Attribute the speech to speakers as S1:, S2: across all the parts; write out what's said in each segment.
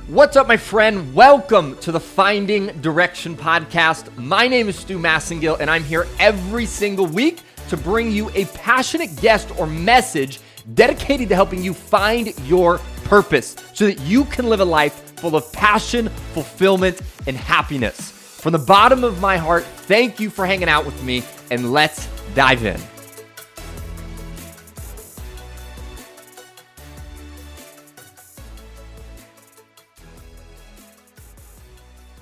S1: What's up, my friend? Welcome to the Finding Direction podcast. My name is Stu Massengill, and I'm here every single week to bring you a passionate guest or message dedicated to helping you find your purpose so that you can live a life full of passion, fulfillment, and happiness. From the bottom of my heart, thank you for hanging out with me, and let's dive in.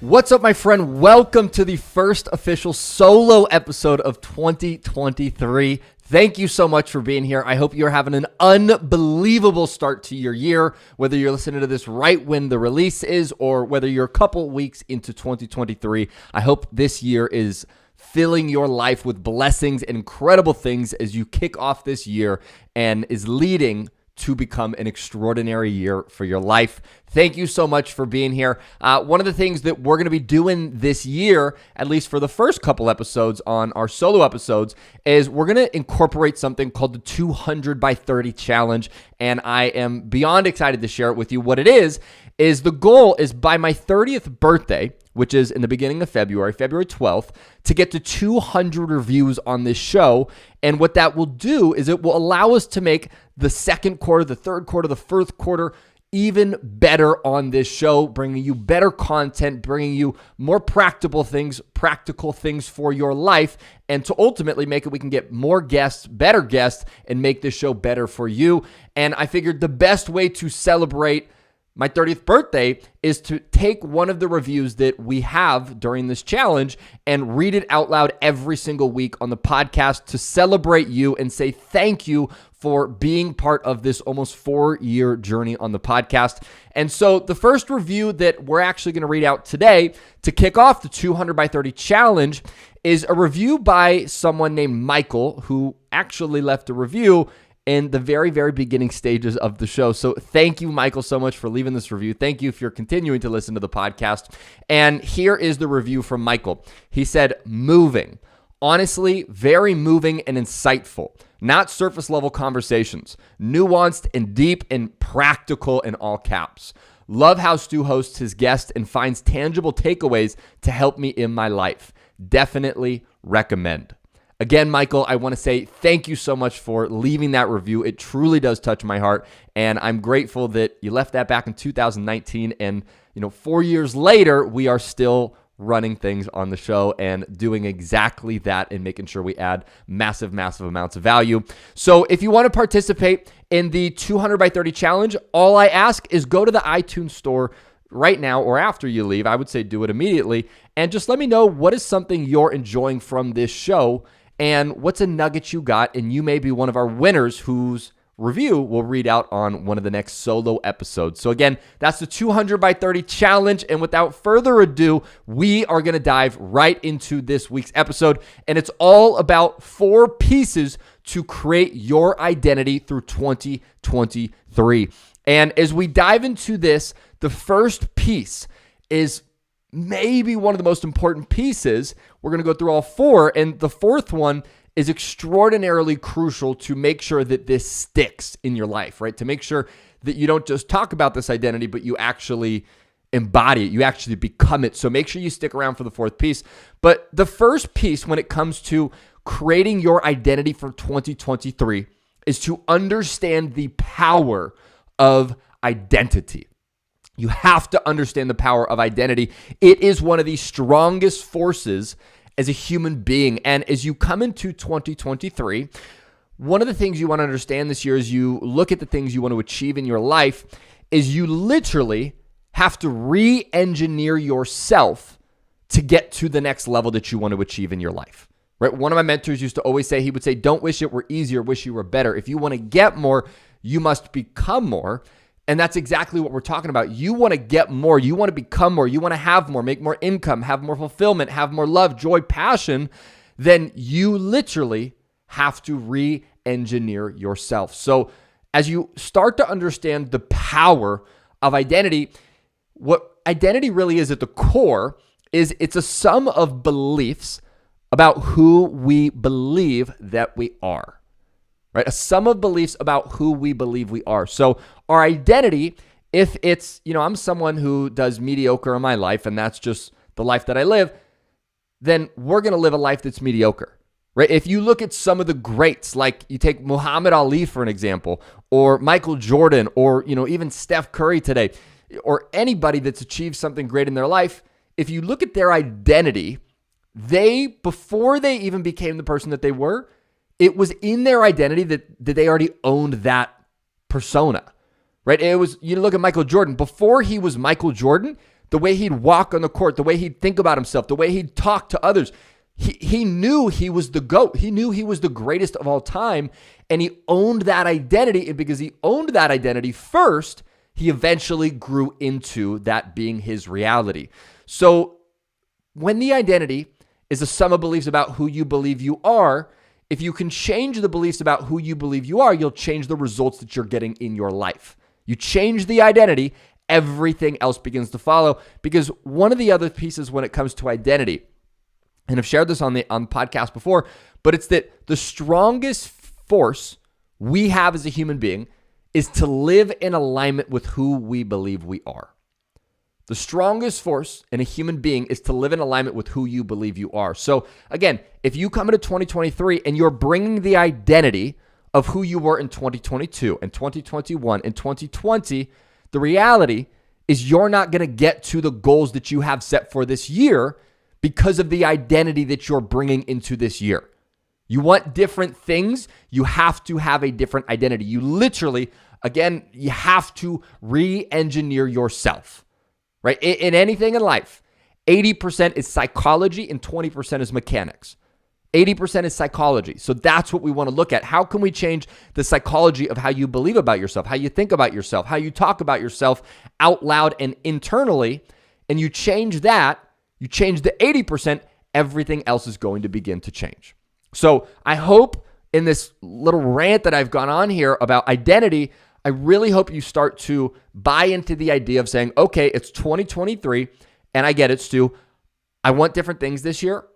S1: What's up, my friend? Welcome to the first official solo episode of 2023. Thank you so much for being here. I hope you're having an unbelievable start to your year, whether you're listening to this right when the release is or whether you're a couple weeks into 2023. I hope this year is filling your life with blessings and incredible things as you kick off this year and is leading to become an extraordinary year for your life. Thank you so much for being here. One of the things that we're going to be doing this year, at least for the first couple episodes on our solo episodes, is we're going to incorporate something called the 200 by 30 challenge. And I am beyond excited to share it with you. What it is the goal is by my 30th birthday, which is in the beginning of February 12th, to get to 200 reviews on this show. And what that will do is it will allow us to make the second quarter, the third quarter, the fourth quarter even better on this show, bringing you better content, bringing you more practical things for your life, and to ultimately make it we can get more guests, better guests, and make this show better for you. And I figured the best way to celebrate my 30th birthday is to take one of the reviews that we have during this challenge and read it out loud every single week on the podcast to celebrate you and say thank you for being part of this almost 4-year journey on the podcast. And so the first review that we're actually going to read out today to kick off the 200 by 30 challenge is a review by someone named Michael, who actually left a review in the very, very beginning stages of the show. So thank you, Michael, so much for leaving this review. Thank you if you're continuing to listen to the podcast. And here is the review from Michael. He said, moving. Honestly, very moving and insightful. Not surface level conversations. Nuanced and deep and practical in all caps. Love how Stu hosts his guests and finds tangible takeaways to help me in my life. Definitely recommend. Again, Michael, I want to say thank you so much for leaving that review. It truly does touch my heart, and I'm grateful that you left that back in 2019, and 4 years later, we are still running things on the show and doing exactly that and making sure we add massive, massive amounts of value. So if you want to participate in the 200 by 30 challenge, all I ask is go to the iTunes store right now or after you leave. I would say do it immediately, and just let me know what is something you're enjoying from this show and what's a nugget you got, and you may be one of our winners whose review we'll read out on one of the next solo episodes. So again, that's the 200 by 30 challenge, and without further ado, we are going to dive right into this week's episode, and it's all about 4 pieces to create your identity through 2023. And as we dive into this, the first piece is maybe one of the most important pieces. We're going to go through all 4, and the fourth one is extraordinarily crucial to make sure that this sticks in your life, right? To make sure that you don't just talk about this identity, but you actually embody it, you actually become it. So make sure you stick around for the fourth piece. But the first piece when it comes to creating your identity for 2023 is to understand the power of identity. You have to understand the power of identity. It is one of the strongest forces as a human being. And as you come into 2023, one of the things you want to understand this year as you look at the things you want to achieve in your life is you literally have to re-engineer yourself to get to the next level that you want to achieve in your life. Right? One of my mentors used to always say, he would say, don't wish it were easier, wish you were better. If you want to get more, you must become more. And that's exactly what we're talking about. You want to get more. You want to become more. You want to have more, make more income, have more fulfillment, have more love, joy, passion. Then you literally have to re-engineer yourself. So as you start to understand the power of identity, what identity really is at the core is it's a sum of beliefs about who we believe that we are. Right? A sum of beliefs about who we believe we are. So our identity If it's, I'm someone who does mediocre in my life and that's just the life that I live, then we're going to live a life that's mediocre, right? If you look at some of the greats, like you take Muhammad Ali for an example, or Michael Jordan, or, even Steph Curry today, or anybody that's achieved something great in their life, if you look at their identity, before they even became the person that they were, it was in their identity that they already owned that persona, right? It was, you look at Michael Jordan, before he was Michael Jordan, the way he'd walk on the court, the way he'd think about himself, the way he'd talk to others, he knew he was the GOAT. He knew he was the greatest of all time, and he owned that identity. And because he owned that identity first, he eventually grew into that being his reality. So when the identity is a sum of beliefs about who you believe you are, if you can change the beliefs about who you believe you are, you'll change the results that you're getting in your life. You change the identity, everything else begins to follow. Because one of the other pieces when it comes to identity, and I've shared this on the podcast before, but it's that the strongest force we have as a human being is to live in alignment with who we believe we are. The strongest force in a human being is to live in alignment with who you believe you are. So again, if you come into 2023 and you're bringing the identity of who you were in 2022 and 2021 and 2020, the reality is you're not going to get to the goals that you have set for this year because of the identity that you're bringing into this year. You want different things, you have to have a different identity. You literally, again, you have to re-engineer yourself. Right? In anything in life, 80% is psychology and 20% is mechanics. 80% is psychology. So that's what we want to look at. How can we change the psychology of how you believe about yourself, how you think about yourself, how you talk about yourself out loud and internally, and you change that, you change the 80%, everything else is going to begin to change. So I hope in this little rant that I've gone on here about identity, I really hope you start to buy into the idea of saying, okay, it's 2023 and I get it, Stu. I want different things this year.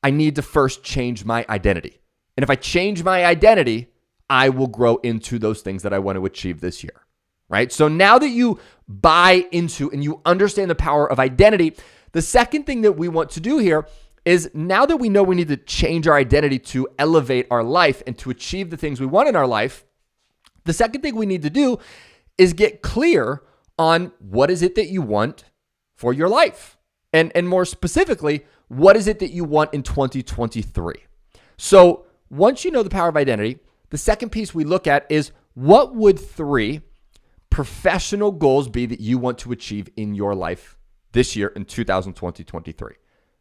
S1: I need to first change my identity. And if I change my identity, I will grow into those things that I want to achieve this year, right? So now that you buy into and you understand the power of identity, the second thing that we want to do here is now that we know we need to change our identity to elevate our life and to achieve the things we want in our life, the second thing we need to do is get clear on what is it that you want for your life. And more specifically, what is it that you want in 2023? So once you know the power of identity, the second piece we look at is what would 3 professional goals be that you want to achieve in your life this year in 2023,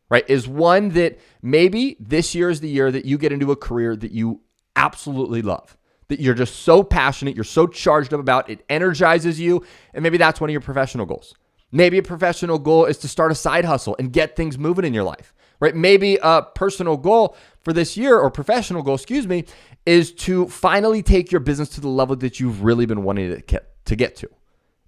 S1: right? Is one that maybe this year is the year that you get into a career that you absolutely love, that you're just so passionate, you're so charged up about, it energizes you, and maybe that's one of your professional goals. Maybe a professional goal is to start a side hustle and get things moving in your life, right? Maybe a personal goal for this year, or professional goal, is to finally take your business to the level that you've really been wanting to get to.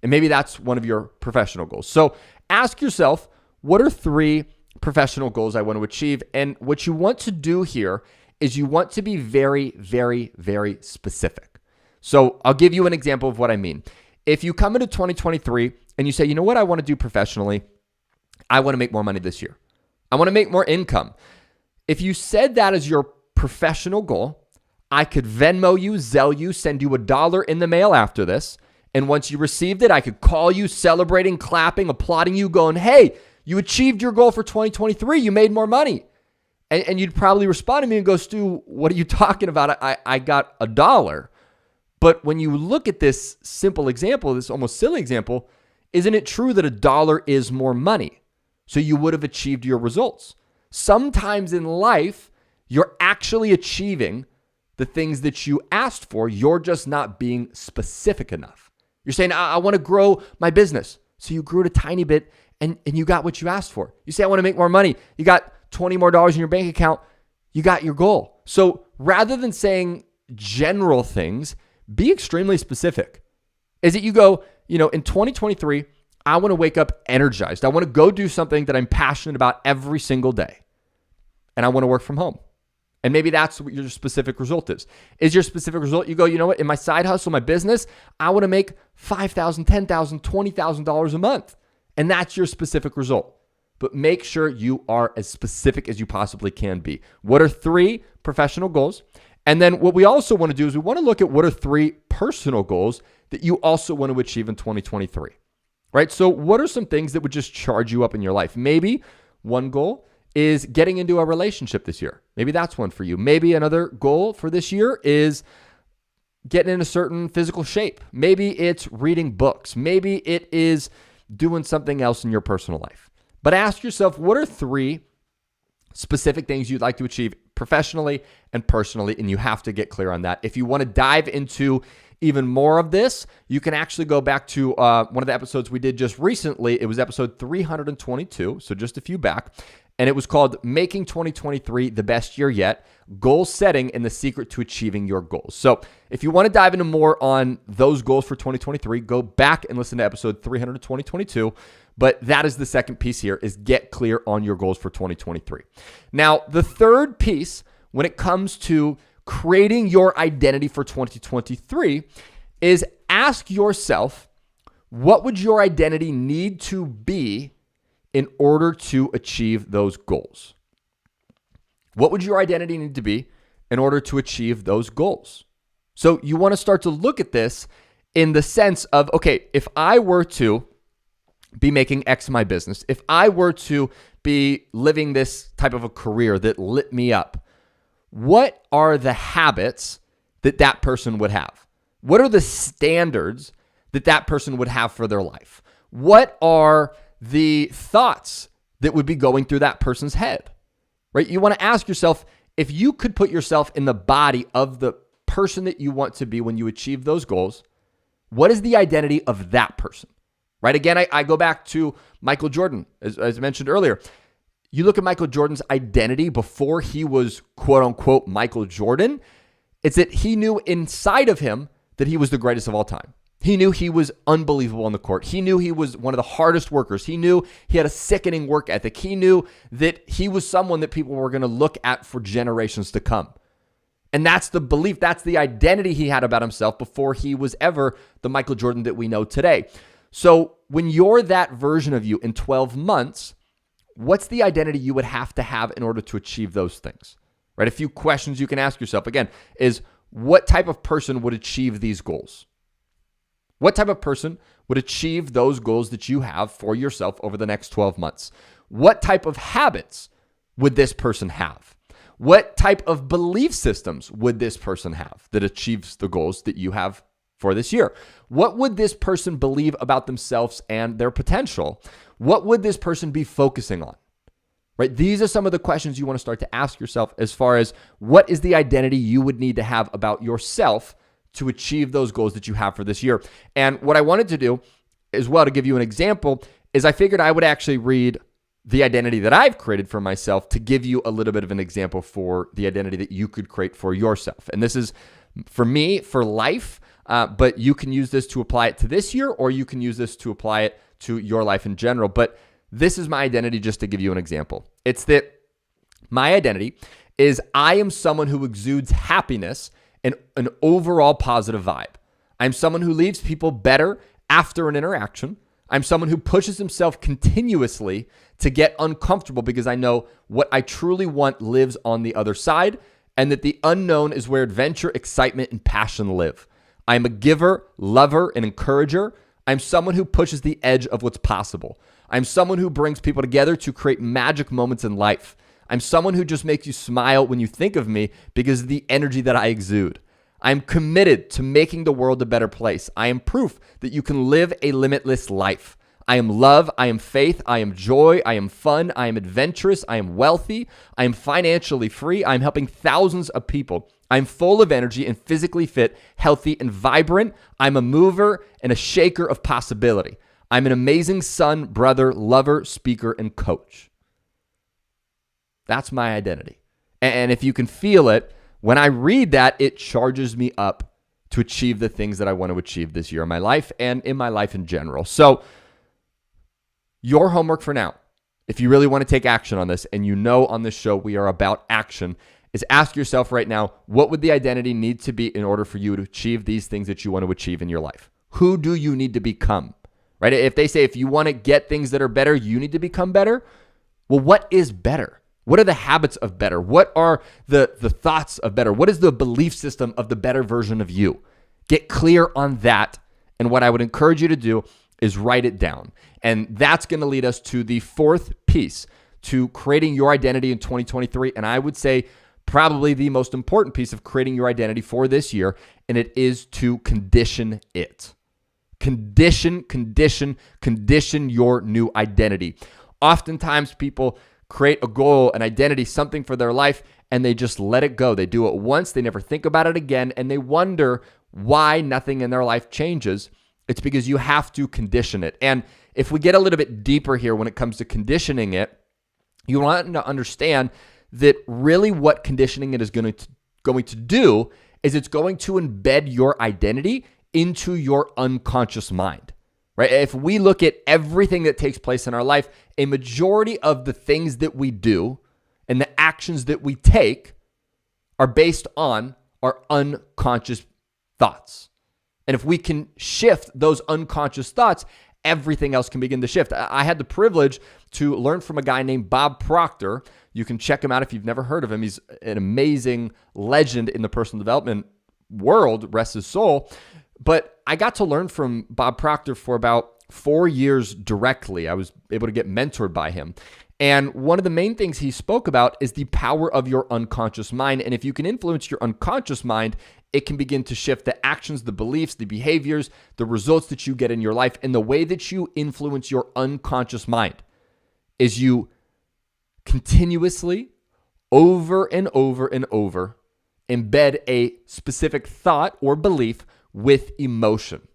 S1: And maybe that's one of your professional goals. So ask yourself, what are 3 professional goals I want to achieve? And what you want to do here is you want to be very, very, very specific. So I'll give you an example of what I mean. If you come into 2023 and you say, you know what I want to do professionally? I want to make more money this year. I want to make more income. If you said that as your professional goal, I could Venmo you, Zelle you, send you $1 in the mail after this. And once you received it, I could call you celebrating, clapping, applauding you, going, hey, you achieved your goal for 2023. You made more money. And you'd probably respond to me and go, Stu, what are you talking about? I got $1. But when you look at this simple example, this almost silly example, isn't it true that $1 is more money? So you would have achieved your results. Sometimes in life, you're actually achieving the things that you asked for. You're just not being specific enough. You're saying, I want to grow my business. So you grew it a tiny bit and you got what you asked for. You say, I want to make more money. You got $20 more in your bank account. You got your goal. So rather than saying general things, be extremely specific. Is it you go, in 2023, I want to wake up energized. I want to go do something that I'm passionate about every single day. And I want to work from home. And maybe that's what your specific result is. Is your specific result, you go, you know what, in my side hustle, my business, I want to make $5,000, $10,000, $20,000 a month. And that's your specific result. But make sure you are as specific as you possibly can be. What are 3 professional goals? And then what we also want to do is we want to look at what are 3 personal goals that you also want to achieve in 2023, right? So what are some things that would just charge you up in your life? Maybe one goal is getting into a relationship this year. Maybe that's one for you. Maybe another goal for this year is getting in a certain physical shape. Maybe it's reading books. Maybe it is doing something else in your personal life. But ask yourself, what are 3 specific things you'd like to achieve professionally and personally? And you have to get clear on that. If you want to dive into even more of this, you can actually go back to one of the episodes we did just recently. It was episode 322, so just a few back. And it was called Making 2023 the Best Year Yet, Goal Setting and the Secret to Achieving Your Goals. So if you want to dive into more on those goals for 2023, go back and listen to episode 322. But that is the second piece here, is get clear on your goals for 2023. Now, the third piece when it comes to creating your identity for 2023 is ask yourself, what would your identity need to be in order to achieve those goals? What would your identity need to be in order to achieve those goals? So you want to start to look at this in the sense of, okay, if I were to be making X in my business, if I were to be living this type of a career that lit me up, what are the habits that that person would have? What are the standards that that person would have for their life? What are the thoughts that would be going through that person's head, right? You want to ask yourself, if you could put yourself in the body of the person that you want to be when you achieve those goals, what is the identity of that person, right? Again, I go back to Michael Jordan, as I mentioned earlier. You look at Michael Jordan's identity before he was quote unquote Michael Jordan. It's that he knew inside of him that he was the greatest of all time. He knew he was unbelievable on the court. He knew he was one of the hardest workers. He knew he had a sickening work ethic. He knew that he was someone that people were going to look at for generations to come. And that's the belief, that's the identity he had about himself before he was ever the Michael Jordan that we know today. So when you're that version of you in 12 months, what's the identity you would have to have in order to achieve those things, right? A few questions you can ask yourself, again, is what type of person would achieve these goals? What type of person would achieve those goals that you have for yourself over the next 12 months? What type of habits would this person have? What type of belief systems would this person have that achieves the goals that you have for this year? What would this person believe about themselves and their potential? What would this person be focusing on? Right? These are some of the questions you want to start to ask yourself as far as what is the identity you would need to have about yourself to achieve those goals that you have for this year. And what I wanted to do as well, to give you an example, is I figured I would actually read the identity that I've created for myself to give you a little bit of an example for the identity that you could create for yourself. And this is for me, for life, but you can use this to apply it to this year, or you can use this to apply it to your life in general. But this is my identity, just to give you an example. It's that my identity is I am someone who exudes happiness and an overall positive vibe. I'm someone who leaves people better after an interaction. I'm someone who pushes himself continuously to get uncomfortable because I know what I truly want lives on the other side, and that the unknown is where adventure, excitement, and passion live. I'm a giver, lover, and encourager. I'm someone who pushes the edge of what's possible. I'm someone who brings people together to create magic moments in life. I'm someone who just makes you smile when you think of me because of the energy that I exude. I'm committed to making the world a better place. I am proof that you can live a limitless life. I am love, I am faith, I am joy, I am fun, I am adventurous, I am wealthy, I am financially free, I am helping thousands of people. I'm full of energy and physically fit, healthy, and vibrant. I'm a mover and a shaker of possibility. I'm an amazing son, brother, lover, speaker, and coach. That's my identity. And if you can feel it, when I read that, it charges me up to achieve the things that I want to achieve this year in my life and in my life in general. So your homework for now, if you really want to take action on this, and you know on this show we are about action, is ask yourself right now, what would the identity need to be in order for you to achieve these things that you want to achieve in your life? Who do you need to become, right? If they say, if you want to get things that are better, you need to become better. Well, what is better? What are the habits of better? What are the thoughts of better? What is the belief system of the better version of you? Get clear on that. And what I would encourage you to do is write it down. And that's going to lead us to the fourth piece to creating your identity in 2023. And I would say probably the most important piece of creating your identity for this year, and it is to condition it. Condition your new identity. Oftentimes people create a goal, an identity, something for their life, and they just let it go. They do it once, they never think about it again, and they wonder why nothing in their life changes. It's because you have to condition it. And if we get a little bit deeper here when it comes to conditioning it, you want to understand that really what conditioning it is going to do is it's going to embed your identity into your unconscious mind, right? If we look at everything that takes place in our life, a majority of the things that we do and the actions that we take are based on our unconscious thoughts. And if we can shift those unconscious thoughts, everything else can begin to shift. I had the privilege to learn from a guy named Bob Proctor. You can check him out if you've never heard of him. He's an amazing legend in the personal development world, rest his soul. But I got to learn from Bob Proctor for about 4 years directly. I was able to get mentored by him. And one of the main things he spoke about is the power of your unconscious mind. And if you can influence your unconscious mind, it can begin to shift the actions, the beliefs, the behaviors, the results that you get in your life. And the way that you influence your unconscious mind is you continuously, over and over and over, embed a specific thought or belief with emotion.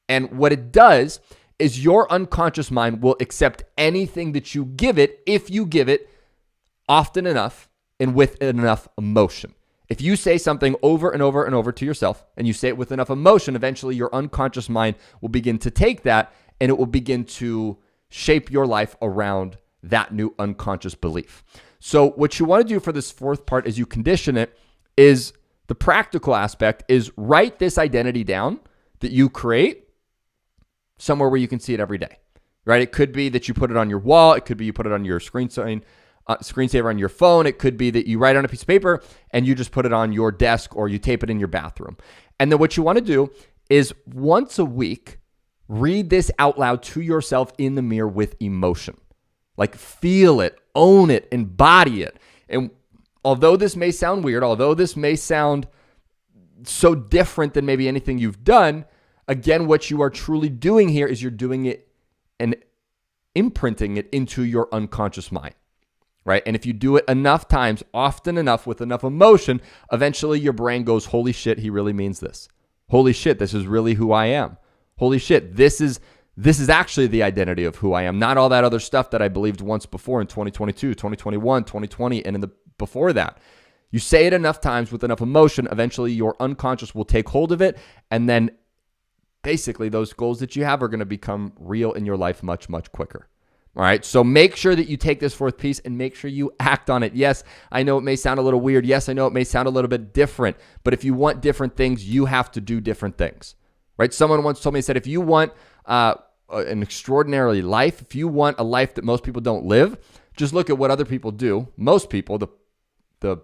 S1: And what it does is your unconscious mind will accept anything that you give it if you give it often enough and with enough emotion. If you say something over and over and over to yourself and you say it with enough emotion, eventually your unconscious mind will begin to take that and it will begin to shape your life around that new unconscious belief. So what you want to do for this fourth part as you condition it is the practical aspect is write this identity down that you create somewhere where you can see it every day, right? It could be that you put it on your wall. It could be you put it on your screensaver on your phone. It could be that you write on a piece of paper and you just put it on your desk or you tape it in your bathroom. And then what you want to do is once a week, read this out loud to yourself in the mirror with emotion. Like feel it, own it, embody it. And although this may sound weird, although this may sound so different than maybe anything you've done, again, what you are truly doing here is you're doing it and imprinting it into your unconscious mind, right? And if you do it enough times, often enough, with enough emotion, eventually your brain goes, holy shit, he really means this. Holy shit, this is really who I am. Holy shit, this is actually the identity of who I am, not all that other stuff that I believed once before in 2022, 2021, 2020, and in the before that. You say it enough times with enough emotion, eventually your unconscious will take hold of it, and then basically those goals that you have are going to become real in your life much, much quicker. All right, so make sure that you take this fourth piece and make sure you act on it. Yes, I know it may sound a little weird. Yes, I know it may sound a little bit different, but if you want different things, you have to do different things, right? Someone once told me, said, if you want an extraordinary life, if you want a life that most people don't live, just look at what other people do, most people, the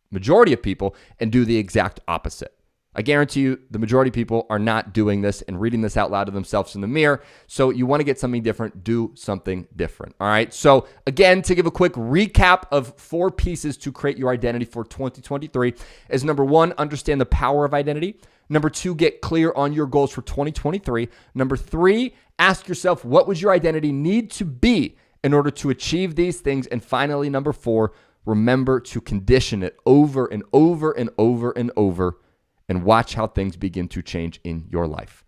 S1: majority of people, and do the exact opposite. I guarantee you the majority of people are not doing this and reading this out loud to themselves in the mirror. So you want to get something different, do something different. All right. So again, to give a quick recap of 4 pieces to create your identity for 2023 is number 1, understand the power of identity. Number 2, get clear on your goals for 2023. Number 3, ask yourself, what would your identity need to be in order to achieve these things? And finally, number 4, remember to condition it over and over and over and over, and watch how things begin to change in your life.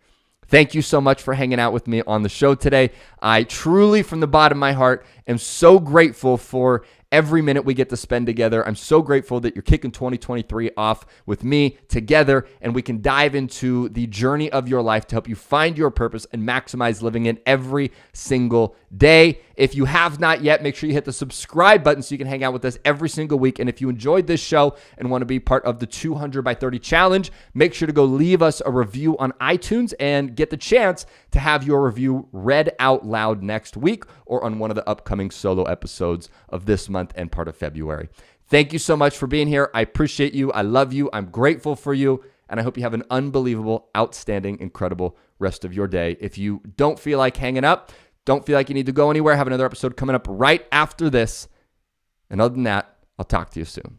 S1: Thank you so much for hanging out with me on the show today. I truly, from the bottom of my heart, am so grateful for every minute we get to spend together. I'm so grateful that you're kicking 2023 off with me together, and we can dive into the journey of your life to help you find your purpose and maximize living it every single day. If you have not yet, make sure you hit the subscribe button so you can hang out with us every single week. And if you enjoyed this show and want to be part of the 200 by 30 challenge, make sure to go leave us a review on iTunes and get the chance to have your review read out loud next week or on one of the upcoming solo episodes of this month and part of February. Thank you so much for being here. I appreciate you. I love you. I'm grateful for you. And I hope you have an unbelievable, outstanding, incredible rest of your day. If you don't feel like hanging up, don't feel like you need to go anywhere, have another episode coming up right after this. And other than that, I'll talk to you soon.